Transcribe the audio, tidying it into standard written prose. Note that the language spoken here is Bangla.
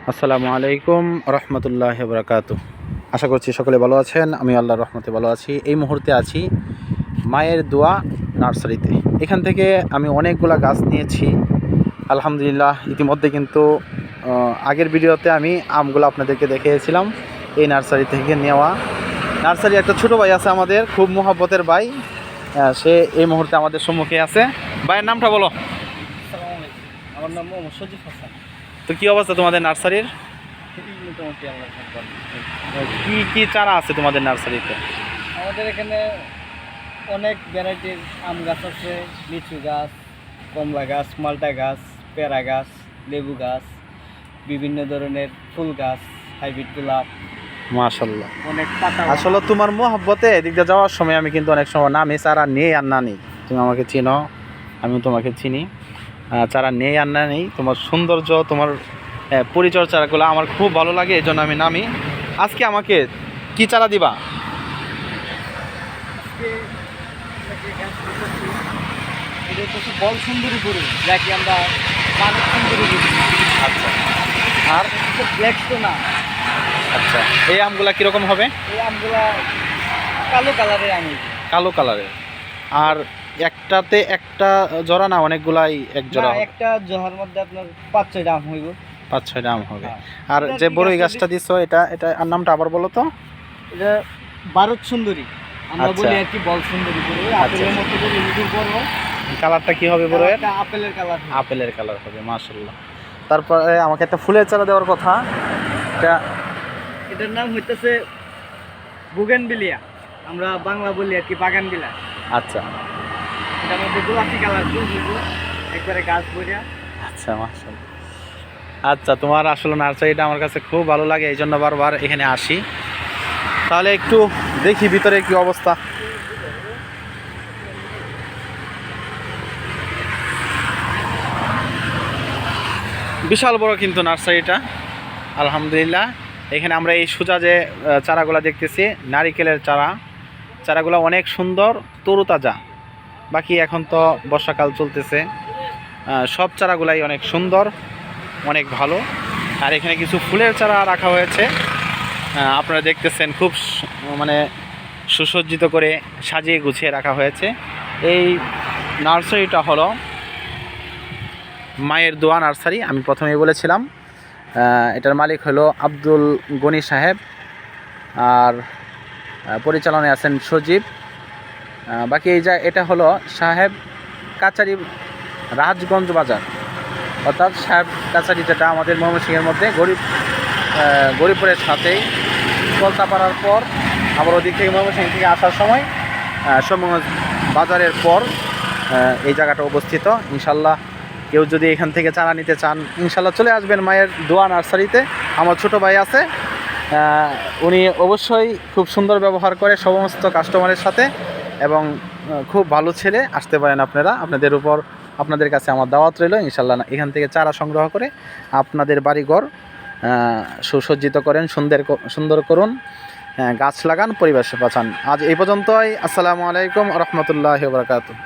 আসসালামু আলাইকুম রহমতুল্লাহি ওয়া বারাকাতুহু। আশা করছি সকলে ভালো আছেন। আমি আল্লাহর রহমতে ভালো আছি। এই মুহূর্তে আছি মায়ের দোয়া নার্সারিতে। এখান থেকে আমি অনেকগুলা গাছ নিয়েছি আলহামদুলিল্লাহ। ইতিমধ্যে কিন্তু আগের ভিডিওতে আমি আমগুলো আপনাদেরকে দেখিয়েছিলাম। এই নার্সারি থেকে নেওয়া। নার্সারি একটা ছোটো ভাই আছে আমাদের, খুব মোহাব্বতের ভাই। সে এই মুহূর্তে আমাদের সম্মুখে আছে। ভাইয়ের নামটা বলো। আসসালামু আলাইকুম, আমার নাম মোহাম্মদ সজিব হাসান। তো কী অবস্থা তোমাদের নার্সারির? মোটামুটি আল্লাহ কি কি চারা আছে তোমাদের নার্সারিতে? আমাদের এখানে অনেক ভ্যারাইটির আম গাছ আছে, লিচু গাছ, কমলা গাছ, মালটা গাছ, পেয়ারা গাছ, লেবু গাছ, বিভিন্ন ধরনের ফুল গাছ, হাইব্রিড গোলাপ, মাশাআল্লাহ। অনেক পাতা। আসলে তোমার মোহাব্বতে এদিক দিয়ে যাওয়ার সময় আমি কিন্তু অনেক সময় নামি চারা নেই আর না নেই। তুমি আমাকে চিনো, আমি তোমাকে চিনি। চারা নেই আর না নেই, তোমার সৌন্দর্য, তোমার পরিচর্যাগুলো আমার খুব ভালো লাগে, এই জন্য আমি নামি। আজকে আমাকে কি চারা দিবা? এটা হচ্ছে বল সুন্দরী গরু, যাকে আমরা মানব সুন্দরী গরু। আচ্ছা, আর ব্ল্যাক স্টোনা। আচ্ছা, এই আমগুলা কীরকম হবে? এই আমগুলা কালো কালারের আম। কালো কালারের। আর একটাতে একটা জোড়া না অনেকগুলাই এক জোড়া? একটা জোড়ার মধ্যে আপনার 5-6টা আম হইব। 5-6টা আম হবে। হ্যাঁ। আর যে বড়ই গাছটা দিছো, এটা আর নামটা আবার বলো তো। এটা ভারত সুন্দরী, আমরা আচ্ছা। বলি আর কি বল সুন্দরী করে। আপেলের মতো করে লিচুর বড়। কালারটা কি হবে বড় এর? আপেলের কালার। আপেলের কালার হবে, মাশাআল্লাহ। তারপরে আমাকে একটা ফুলের চারা দেওয়ার কথা। এটার নাম হইতেছে বুগেনভিলিয়া, আমরা বাংলা বলি আর কি বাগানবিলা। আচ্ছা এটার মধ্যে গোলাপি কালার ফুল হইব, একবারে গাছ ভরিয়া। আচ্ছা, মাশাআল্লাহ। আচ্ছা, তোমার আসলে নার্সারিটা আমার কাছে খুব ভালো লাগে, এই জন্য বারবার এখানে আসি। তাহলে একটু দেখি ভিতরে কি অবস্থা। বিশাল বড় কিন্তু নার্সারিটা আলহামদুলিল্লাহ। এখানে আমরা এই সোজা যে চারাগুলা দেখতেছি, নারিকেলের চারাগুলো অনেক সুন্দর, তরুতাজা। বাকি এখন তো বর্ষাকাল চলতেছে, সব চারাগুলাই অনেক সুন্দর, অনেক ভালো। আর এখানে কিছু ফুলের চারা রাখা হয়েছে, আপনারা দেখতেছেন, খুব মানে সুসজ্জিত করে সাজিয়ে গুছিয়ে রাখা হয়েছে। এই নার্সারিটা হলো মায়ের দোয়া নার্সারি। আমি প্রথমেই বলেছিলাম, এটার মালিক হলো আব্দুল গনি সাহেব, আর পরিচালনায় আছেন সজীব। বাকি এটা হলো সাহেব কাচারি, রাজগঞ্জ বাজার, অর্থাৎ সাহেব কাচারি, যেটা আমাদের ময়মনসিংহের মধ্যে গরিবপুরের সাথেই কলতাপাড়ার পর আবার ওদিক থেকে ময়মনসিংহ থেকে আসার সময় সমগঞ্জ বাজারের পর এই জায়গাটা অবস্থিত। ইনশাল্লাহ কেউ যদি এখান থেকে চারা নিতে চান, ইনশাল্লাহ চলে আসবেন মায়ের দোয়া নার্সারিতে। আমার ছোটো ভাই আছে, উনি অবশ্যই খুব সুন্দর ব্যবহার করে সমস্ত কাস্টমারের সাথে, এবং খুব ভালো ছেলে। আসতে পারেন আপনারা, আপনাদের কাছে আমার দাওয়াত রইল। ইনশাল্লাহ এখান থেকে চারা সংগ্রহ করে আপনাদের বাড়িঘর সুসজ্জিত করেন, সুন্দর করুন, গাছ লাগান, পরিবেশ বাঁচান। আজ এই পর্যন্তই। আসসালামু আলাইকুম রহমতুল্লাহি ওয়া বারাকাতুহু।